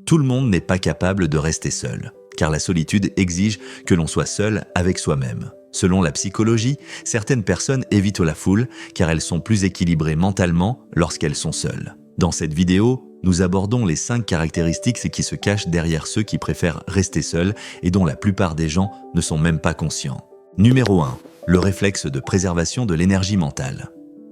Tout le monde n'est pas capable de rester seul, car la solitude exige que l'on soit seul avec soi-même. Selon la psychologie, certaines personnes évitent la foule car elles sont plus équilibrées mentalement lorsqu'elles sont seules. Dans cette vidéo, nous abordons les 5 caractéristiques qui se cachent derrière ceux qui préfèrent rester seuls et dont la plupart des gens ne sont même pas conscients. Numéro 1. Le réflexe de préservation de l'énergie mentale.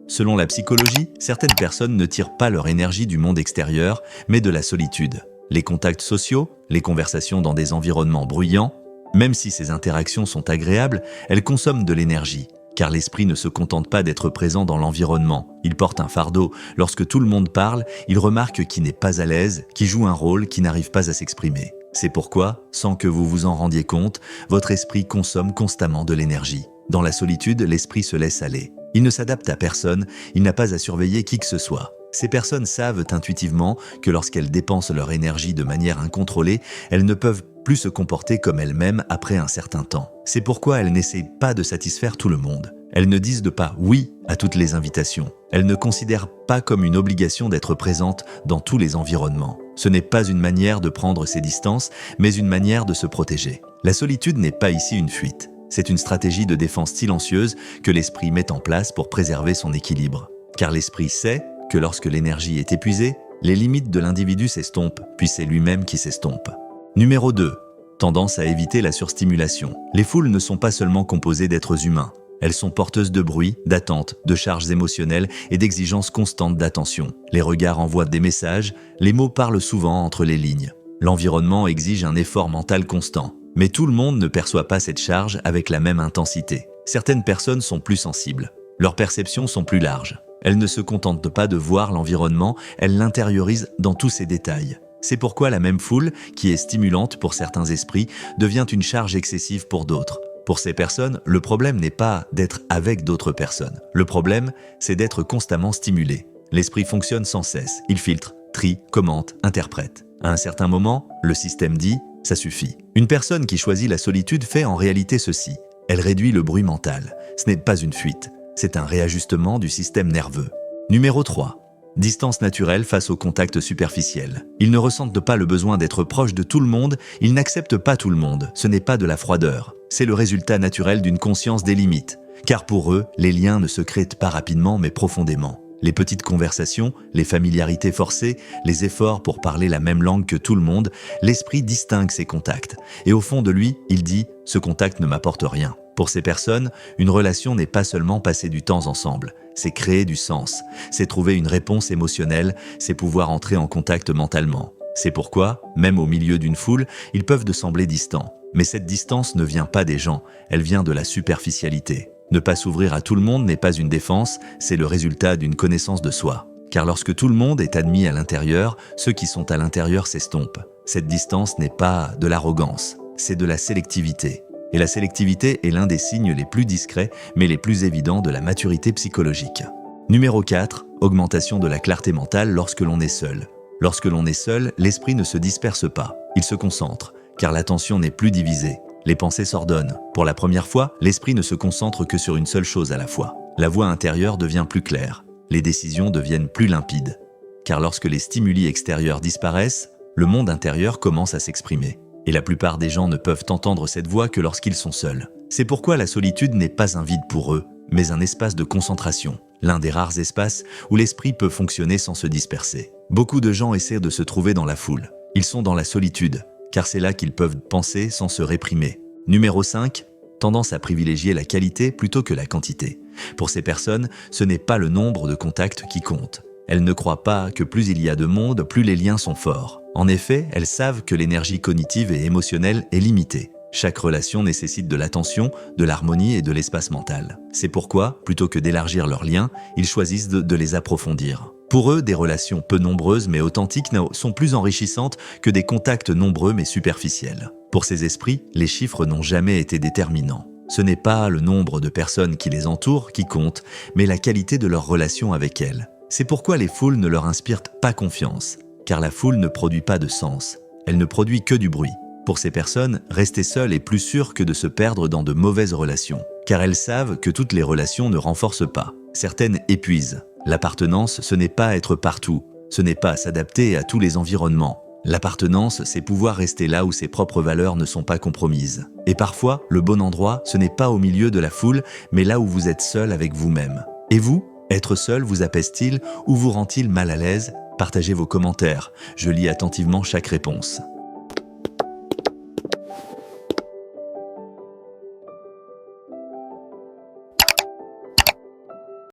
Selon la psychologie, certaines personnes ne tirent pas leur énergie du monde extérieur, mais de la solitude. Les contacts sociaux, les conversations dans des environnements bruyants, même si ces interactions sont agréables, elles consomment de l'énergie, car l'esprit ne se contente pas d'être présent dans l'environnement. Il porte un fardeau. Lorsque tout le monde parle, il remarque qui n'est pas à l'aise, qui joue un rôle, qui n'arrive pas à s'exprimer. C'est pourquoi, sans que vous vous en rendiez compte, votre esprit consomme constamment de l'énergie. Dans la solitude, l'esprit se laisse aller. Il ne s'adapte à personne, il n'a pas à surveiller qui que ce soit. Ces personnes savent intuitivement que lorsqu'elles dépensent leur énergie de manière incontrôlée, elles ne peuvent plus se comporter comme elles-mêmes après un certain temps. C'est pourquoi elles n'essayent pas de satisfaire tout le monde. Elles ne disent pas « oui » à toutes les invitations. Elles ne considèrent pas comme une obligation d'être présentes dans tous les environnements. Ce n'est pas une manière de prendre ses distances, mais une manière de se protéger. La solitude n'est pas ici une fuite. C'est une stratégie de défense silencieuse que l'esprit met en place pour préserver son équilibre. Car l'esprit sait que lorsque l'énergie est épuisée, les limites de l'individu s'estompent, puis c'est lui-même qui s'estompe. Numéro 2. Tendance à éviter la surstimulation. Les foules ne sont pas seulement composées d'êtres humains. Elles sont porteuses de bruit, d'attentes, de charges émotionnelles et d'exigences constantes d'attention. Les regards envoient des messages, les mots parlent souvent entre les lignes. L'environnement exige un effort mental constant. Mais tout le monde ne perçoit pas cette charge avec la même intensité. Certaines personnes sont plus sensibles. Leurs perceptions sont plus larges. Elles ne se contentent pas de voir l'environnement, elles l'intériorisent dans tous ses détails. C'est pourquoi la même foule, qui est stimulante pour certains esprits, devient une charge excessive pour d'autres. Pour ces personnes, le problème n'est pas d'être avec d'autres personnes. Le problème, c'est d'être constamment stimulé. L'esprit fonctionne sans cesse. Il filtre, trie, commente, interprète. À un certain moment, le système dit « ça suffit ». Une personne qui choisit la solitude fait en réalité ceci. Elle réduit le bruit mental. Ce n'est pas une fuite. C'est un réajustement du système nerveux. Numéro 3. Distance naturelle face au contact superficiel. Ils ne ressentent pas le besoin d'être proches de tout le monde, ils n'acceptent pas tout le monde. Ce n'est pas de la froideur. C'est le résultat naturel d'une conscience des limites. Car pour eux, les liens ne se créent pas rapidement mais profondément. Les petites conversations, les familiarités forcées, les efforts pour parler la même langue que tout le monde, l'esprit distingue ces contacts. Et au fond de lui, il dit « ce contact ne m'apporte rien ». Pour ces personnes, une relation n'est pas seulement passer du temps ensemble, c'est créer du sens, c'est trouver une réponse émotionnelle, c'est pouvoir entrer en contact mentalement. C'est pourquoi, même au milieu d'une foule, ils peuvent sembler distants. Mais cette distance ne vient pas des gens, elle vient de la superficialité. Ne pas s'ouvrir à tout le monde n'est pas une défense, c'est le résultat d'une connaissance de soi. Car lorsque tout le monde est admis à l'intérieur, ceux qui sont à l'intérieur s'estompent. Cette distance n'est pas de l'arrogance, c'est de la sélectivité. Et la sélectivité est l'un des signes les plus discrets, mais les plus évidents de la maturité psychologique. Numéro 4. Augmentation de la clarté mentale lorsque l'on est seul. Lorsque l'on est seul, l'esprit ne se disperse pas, il se concentre, car l'attention n'est plus divisée. Les pensées s'ordonnent. Pour la première fois, l'esprit ne se concentre que sur une seule chose à la fois. La voix intérieure devient plus claire. Les décisions deviennent plus limpides. Car lorsque les stimuli extérieurs disparaissent, le monde intérieur commence à s'exprimer. Et la plupart des gens ne peuvent entendre cette voix que lorsqu'ils sont seuls. C'est pourquoi la solitude n'est pas un vide pour eux, mais un espace de concentration. L'un des rares espaces où l'esprit peut fonctionner sans se disperser. Beaucoup de gens essaient de se trouver dans la foule. Ils sont dans la solitude, car c'est là qu'ils peuvent penser sans se réprimer. Numéro 5. Tendance à privilégier la qualité plutôt que la quantité. Pour ces personnes, ce n'est pas le nombre de contacts qui compte. Elles ne croient pas que plus il y a de monde, plus les liens sont forts. En effet, elles savent que l'énergie cognitive et émotionnelle est limitée. Chaque relation nécessite de l'attention, de l'harmonie et de l'espace mental. C'est pourquoi, plutôt que d'élargir leurs liens, ils choisissent de les approfondir. Pour eux, des relations peu nombreuses mais authentiques sont plus enrichissantes que des contacts nombreux mais superficiels. Pour ces esprits, les chiffres n'ont jamais été déterminants. Ce n'est pas le nombre de personnes qui les entourent qui compte, mais la qualité de leur relation avec elles. C'est pourquoi les foules ne leur inspirent pas confiance, car la foule ne produit pas de sens, elle ne produit que du bruit. Pour ces personnes, rester seul est plus sûr que de se perdre dans de mauvaises relations, car elles savent que toutes les relations ne renforcent pas. Certaines épuisent. L'appartenance, ce n'est pas être partout, ce n'est pas s'adapter à tous les environnements. L'appartenance, c'est pouvoir rester là où ses propres valeurs ne sont pas compromises. Et parfois, le bon endroit, ce n'est pas au milieu de la foule, mais là où vous êtes seul avec vous-même. Et vous, être seul vous apaise-t-il ou vous rend-il mal à l'aise? Partagez vos commentaires, je lis attentivement chaque réponse.